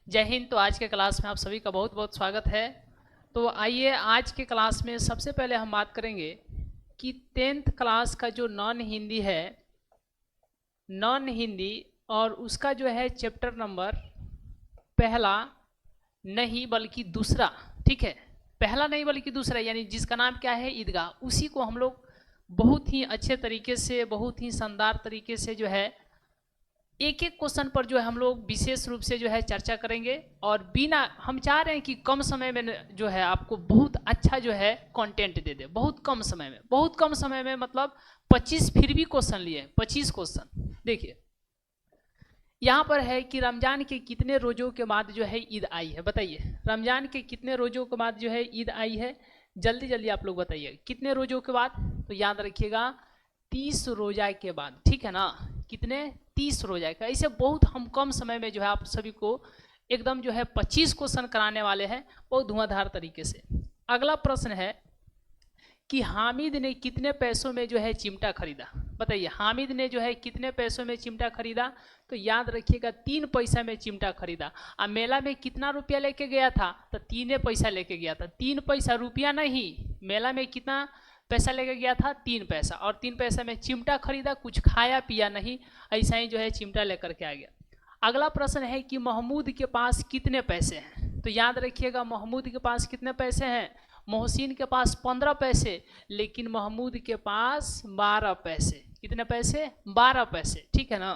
जय हिंद। तो आज के क्लास में आप सभी का बहुत बहुत स्वागत है। तो आइए आज के क्लास में सबसे पहले हम बात करेंगे कि 10th क्लास का जो नॉन हिंदी है, नॉन हिंदी और उसका जो है चैप्टर नंबर पहला नहीं बल्कि दूसरा, ठीक है, पहला नहीं बल्कि दूसरा, यानी जिसका नाम क्या है ईदगाह, उसी को हम लोग बहुत ही अच्छे तरीके से, बहुत ही शानदार तरीके से जो है एक एक क्वेश्चन पर जो है हम लोग विशेष रूप से जो है चर्चा करेंगे। और बिना, हम चाह रहे हैं कि कम समय में जो है आपको बहुत अच्छा जो है कंटेंट दे दे, बहुत कम समय में, बहुत कम समय में, मतलब 25 फिर भी क्वेश्चन लिए, 25 क्वेश्चन। देखिए यहाँ पर है कि रमजान के कितने रोज़ों के बाद जो है ईद आई है, बताइए रमजान के कितने रोज़ों के बाद जो है ईद आई है, जल्दी जल्दी आप लोग बताइए कितने रोज़ों के बाद। तो याद रखिएगा 30 रोज़ा के बाद, ठीक है ना, कितने, 30 रोज़ा का। ऐसे बहुत हम कम समय में जो है आप सभी को एकदम जो है 25 क्वेश्चन कराने वाले हैं, बहुत धुआंधार तरीके से। अगला प्रश्न है कि हामिद ने कितने पैसों में जो है चिमटा खरीदा, बताइए हामिद ने जो है कितने पैसों में चिमटा खरीदा। तो याद रखिएगा 3 पैसा में चिमटा खरीदा। अब मेला में कितना रुपया लेके गया था, तो 3 पैसा लेके गया था, 3 पैसा रुपया नहीं, मेला में कितना पैसा लेके गया था, 3 पैसा, और 3 पैसा में चिमटा खरीदा, कुछ खाया पिया नहीं, ऐसा ही जो है चिमटा लेकर के आ गया। अगला प्रश्न है कि महमूद के पास कितने पैसे हैं। तो याद रखिएगा महमूद के पास कितने पैसे हैं, मोहसिन के पास 15 पैसे, लेकिन महमूद के पास 12 पैसे। कितने पैसे, 12 पैसे, ठीक है ना।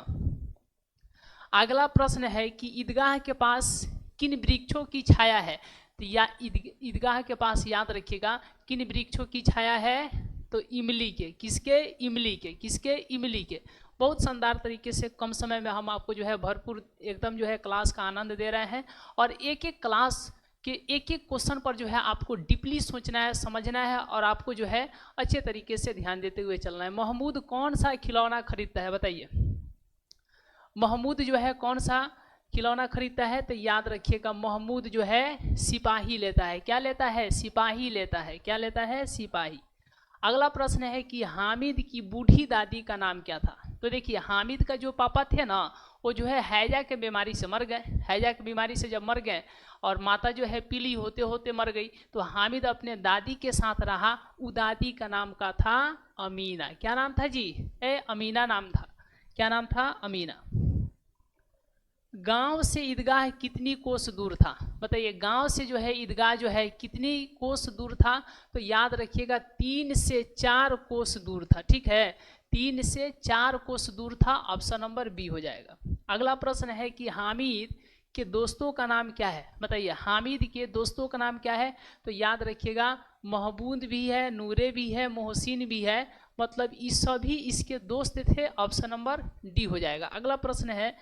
अगला प्रश्न है कि ईदगाह के पास किन वृक्षों की छाया है। तो या ईदगाह के पास याद रखिएगा किन वृक्षों की छाया है, तो इमली के, किसके, इमली के, किसके, इमली के। बहुत शानदार तरीके से कम समय में हम आपको जो है भरपूर एकदम जो है क्लास का आनंद दे रहे हैं। और एक एक क्लास कि एक एक क्वेश्चन पर जो है आपको डीपली सोचना है, समझना है, और आपको जो है अच्छे तरीके से ध्यान देते हुए चलना है। महमूद कौन सा खिलौना खरीदता है, बताइए महमूद जो है कौन सा खिलौना खरीदता है। तो याद रखिएगा महमूद जो है सिपाही लेता है। क्या लेता है, सिपाही लेता है। क्या लेता है, सिपाही। अगला प्रश्न है कि हामिद की बूढ़ी दादी का नाम क्या था। तो देखिए हामिद का जो पापा थे ना, वो जो है हैजा के बीमारी से मर गए। हैजा की बीमारी से जब मर गए और माता जो है पीली होते होते मर गई, तो हामिद अपने दादी के साथ रहा। वो दादी का नाम का था अमीना। क्या नाम था जी, अमीना नाम था। क्या नाम था, अमीना। गांव से ईदगाह कितनी कोस दूर था, बताइए गांव से जो है ईदगाह जो है कितनी कोस दूर था। तो याद रखिएगा 3 से 4 कोस दूर था, ठीक है, 3 से 4 कोस दूर था। ऑप्शन नंबर बी हो जाएगा। अगला प्रश्न है कि हामिद के दोस्तों का नाम क्या है, बताइए हामिद के दोस्तों का नाम क्या है। तो याद रखिएगा महबूद भी है, नूरे भी है, मोहसिन भी है, मतलब ये सभी इसके दोस्त थे। ऑप्शन नंबर डी हो जाएगा। अगला प्रश्न है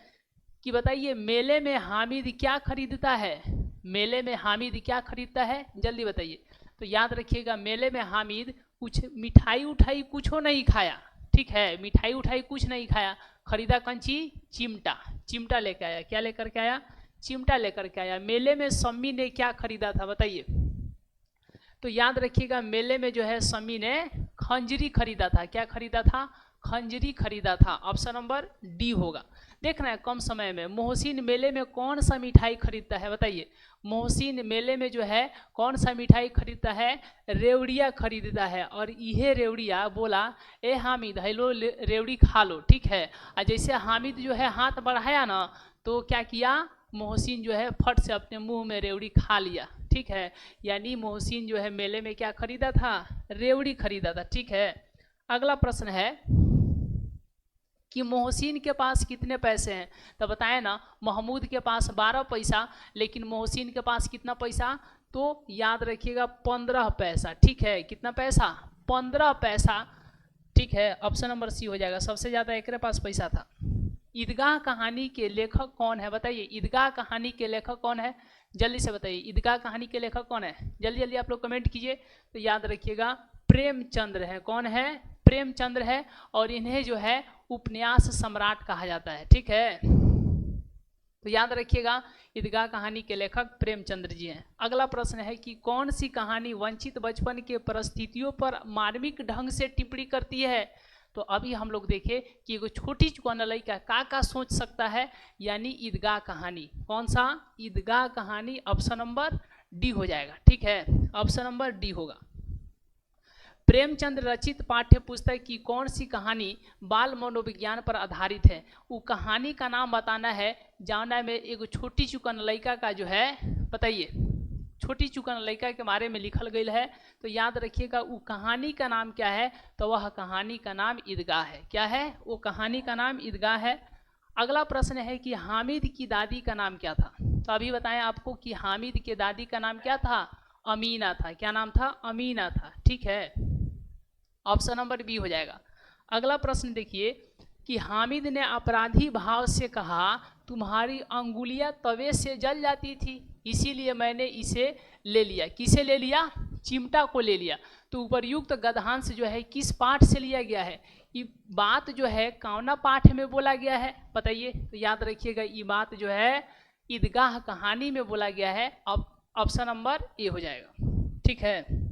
कि बताइए मेले में हामिद क्या खरीदता है। मेले में हामिद क्या खरीदता है, जल्दी बताइए। तो याद रखिएगा मेले में हामिद कुछ मिठाई उठाई कुछ नहीं खाया, ठीक है, मिठाई उठाई कुछ नहीं खाया, खरीदा कंची, चिमटा। चिमटा लेकर आया। क्या लेकर के आया, चिमटा लेकर के आया। मेले में सम्मी ने क्या खरीदा था, बताइए। तो याद रखिएगा मेले में जो है सम्मी ने खंजरी खरीदा था। क्या खरीदा था, खंजरी खरीदा था। ऑप्शन नंबर डी होगा। देखना है कम समय में मोहसिन मेले में कौन सा मिठाई खरीदता है, बताइए मोहसिन मेले में जो है कौन सा मिठाई खरीदता है, रेवड़िया खरीदता है। और यह रेवड़िया बोला ए हामिद हेलो रेवड़ी खा लो, ठीक है। और जैसे हामिद जो है हाथ बढ़ाया ना, तो क्या किया, मोहसिन जो है फट से अपने मुंह में रेवड़ी खा लिया, ठीक है। यानी मोहसिन जो है मेले में क्या खरीदा था, रेवड़ी खरीदा था, ठीक है। अगला प्रश्न है कि मोहसिन के पास कितने पैसे हैं। तो बताएं ना महमूद के पास 12 पैसा, लेकिन मोहसिन के पास कितना पैसा, तो याद रखिएगा 15 पैसा, ठीक है। कितना पैसा, 15 पैसा, ठीक है। ऑप्शन नंबर सी हो जाएगा, सबसे ज़्यादा एक पास पैसा था। ईदगाह कहानी के लेखक कौन है, बताइए ईदगाह कहानी के लेखक कौन है, जल्दी से बताइए ईदगाह कहानी के लेखक कौन है, जल्दी जल्दी आप लोग कमेंट कीजिए। तो याद रखिएगा प्रेमचंद्र है। कौन है, प्रेमचंद्र है। और इन्हें जो है उपन्यास सम्राट कहा जाता है, ठीक है। तो याद रखिएगा ईदगाह कहानी के लेखक प्रेमचंद्र जी हैं। अगला प्रश्न है कि कौन सी कहानी वंचित बचपन के परिस्थितियों पर मार्मिक ढंग से टिप्पणी करती है। तो अभी हम लोग देखे कि एगो छोटी चुकन लड़का का सोच सकता है, यानी ईदगाह कहानी। कौन सा? ईदगाह कहानी। ऑप्शन नंबर डी हो जाएगा। ठीक है, ऑप्शन नंबर डी होगा। प्रेमचंद रचित पाठ्य पुस्तक की कौन सी कहानी बाल मनोविज्ञान पर आधारित है? वो कहानी का नाम बताना है, जाना में एगो छोटी चुकन लड़का का जो है, बताइए, छोटी चुकन लड़का के बारे में लिखल गई है। तो याद रखिएगा वो कहानी का नाम क्या है, तो वह कहानी का नाम ईदगाह है। क्या है? वो कहानी का नाम ईदगाह है। अगला प्रश्न है कि हामिद की दादी का नाम क्या था? तो अभी बताएं आपको कि हामिद के दादी का नाम क्या था? अमीना था। क्या नाम था? अमीना था। ठीक है, ऑप्शन नंबर बी हो जाएगा। अगला प्रश्न देखिए कि हामिद ने अपराधी भाव से कहा, तुम्हारी अंगुलियां तवे से जल जाती थी, इसीलिए मैंने इसे ले लिया। किसे ले लिया? चिमटा को ले लिया। तो उपर्युक्त गद्यांश जो है किस पाठ से लिया गया है? ये बात जो है कौना पाठ में बोला गया है, बताइए। तो याद रखिएगा ये बात जो है ईदगाह कहानी में बोला गया है। अब ऑप्शन नंबर ए हो जाएगा। ठीक है,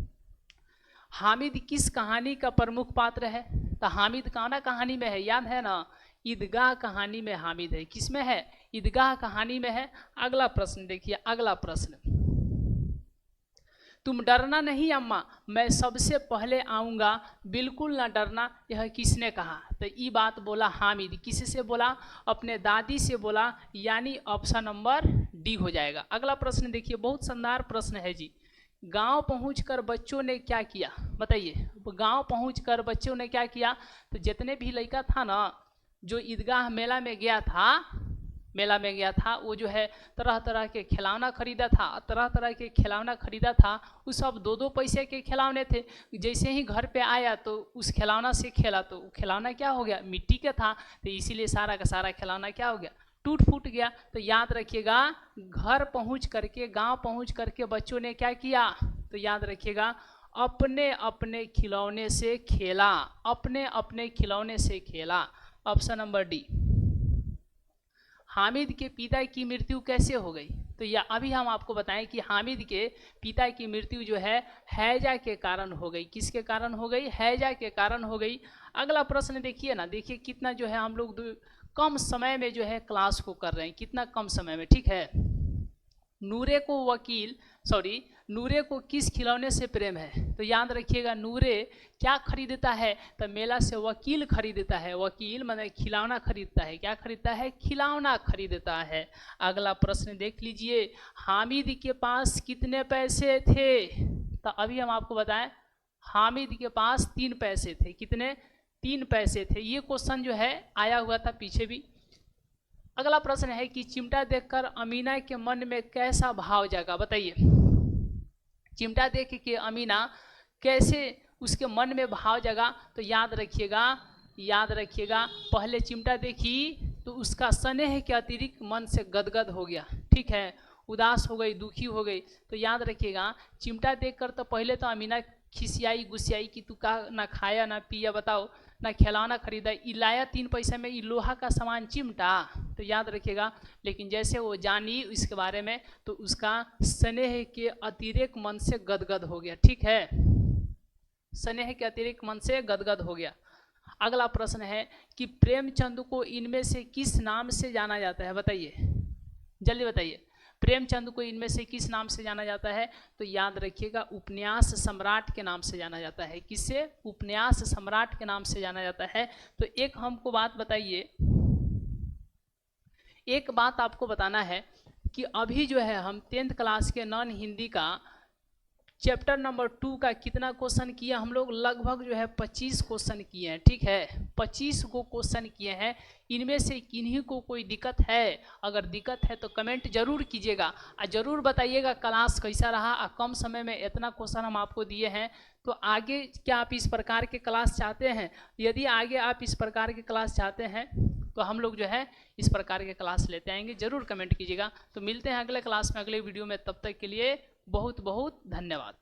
हामिद किस कहानी का प्रमुख पात्र है? तो हामिद कौना कहानी में है? याद है ना, ईदगाह कहानी में हामिद है। किस में है? ईदगाह कहानी में है। अगला प्रश्न देखिए, अगला प्रश्न, तुम डरना नहीं अम्मा, मैं सबसे पहले आऊँगा, बिल्कुल ना डरना, यह किसने कहा? तो ये बात बोला हामिद। किससे बोला? अपने दादी से बोला, यानी ऑप्शन नंबर डी हो जाएगा। अगला प्रश्न देखिए, बहुत शानदार प्रश्न है जी। गांव पहुंचकर बच्चों ने क्या किया? बताइए, गांव पहुंचकर बच्चों ने क्या किया? तो जितने भी लड़का था ना जो ईदगाह मेला में गया था, वो जो है तरह तरह के खिलौना खरीदा था, तरह तरह के खिलौना खरीदा था। वो सब 2-2 पैसे के खिलौने थे। जैसे ही घर पे आया तो उस खिलौना से खेला, तो खिलौना क्या हो गया? मिट्टी का था। तो इसीलिए सारा का सारा खिलौना क्या हो गया? टूट फूट गया। तो याद रखिएगा, घर पहुंच करके, गांव पहुंच करके बच्चों ने क्या किया? तो याद रखिएगा, अपने अपने खिलौने से खेला, अपने अपने खिलौने से खेला। Option number D. हामिद के पिता की मृत्यु कैसे हो गई? तो या अभी हम आपको बताएं कि हामिद के पिता की मृत्यु जो है हैजा के कारण हो गई। किसके कारण हो गई? हैजा के कारण हो गई। अगला प्रश्न देखिए ना, देखिए कितना जो है हम लोग कम समय में जो है क्लास को कर रहे हैं, कितना कम समय में। ठीक है, नूरे को किस खिलौने से प्रेम है? तो याद रखिएगा, नूरे क्या खरीदता है? तो मेला से वकील खरीदता है। वकील माने खिलौना खरीदता है। क्या खरीदता है? खिलौना खरीदता है। अगला प्रश्न देख लीजिए, हामिद के पास कितने पैसे थे? तो अभी हम आपको बताएं, हामिद के पास 3 पैसे थे। कितने? 3 पैसे थे। ये क्वेश्चन जो है आया हुआ था पीछे भी। अगला प्रश्न है कि चिमटा देखकर अमीना के मन में कैसा भाव जागा? बताइए, चिमटा देख के अमीना कैसे उसके मन में भाव जगा? तो याद रखिएगा, पहले चिमटा देखी तो उसका स्नेह के अतिरिक्त मन से गदगद हो गया। ठीक है, उदास हो गई, दुखी हो गई। तो याद रखिएगा, चिमटा देखकर तो पहले तो अमीना खिसियाई गुस्सियाई कि तू का ना खाया ना पिया, बताओ, ना खिलौना खरीदा, लाया 3 पैसे में लोहा का सामान चिमटा। तो याद रखिएगा, लेकिन जैसे वो जानी इसके बारे में तो उसका स्नेह के अतिरिक्त मन से गदगद हो गया। ठीक है, स्नेह के अतिरिक्त मन से गदगद हो गया। अगला प्रश्न है कि प्रेमचंद को इनमें से किस नाम से जाना जाता है? बताइए, जल्दी बताइए, प्रेमचंद को इनमें से किस नाम से जाना जाता है? तो याद रखिएगा, उपन्यास सम्राट के नाम से जाना जाता है। किससे? उपन्यास सम्राट के नाम से जाना जाता है। तो एक हमको बात बताइए, एक बात आपको बताना है कि अभी जो है हम 10th क्लास के नॉन हिंदी का चैप्टर नंबर 2 का कितना क्वेश्चन किया हम लोग? लगभग जो है 25 क्वेश्चन किए हैं। ठीक है, 25 को क्वेश्चन किए हैं। इनमें से किन्हीं को कोई दिक्कत है? अगर दिक्कत है तो कमेंट जरूर कीजिएगा और ज़रूर बताइएगा क्लास कैसा रहा। और कम समय में इतना क्वेश्चन हम आपको दिए हैं, तो आगे क्या आप इस प्रकार के क्लास चाहते हैं? यदि आगे आप इस प्रकार के क्लास चाहते हैं तो हम लोग जो है इस प्रकार के क्लास लेते आएंगे। ज़रूर कमेंट कीजिएगा। तो मिलते हैं अगले क्लास में, अगले वीडियो में। तब तक के लिए बहुत बहुत धन्यवाद।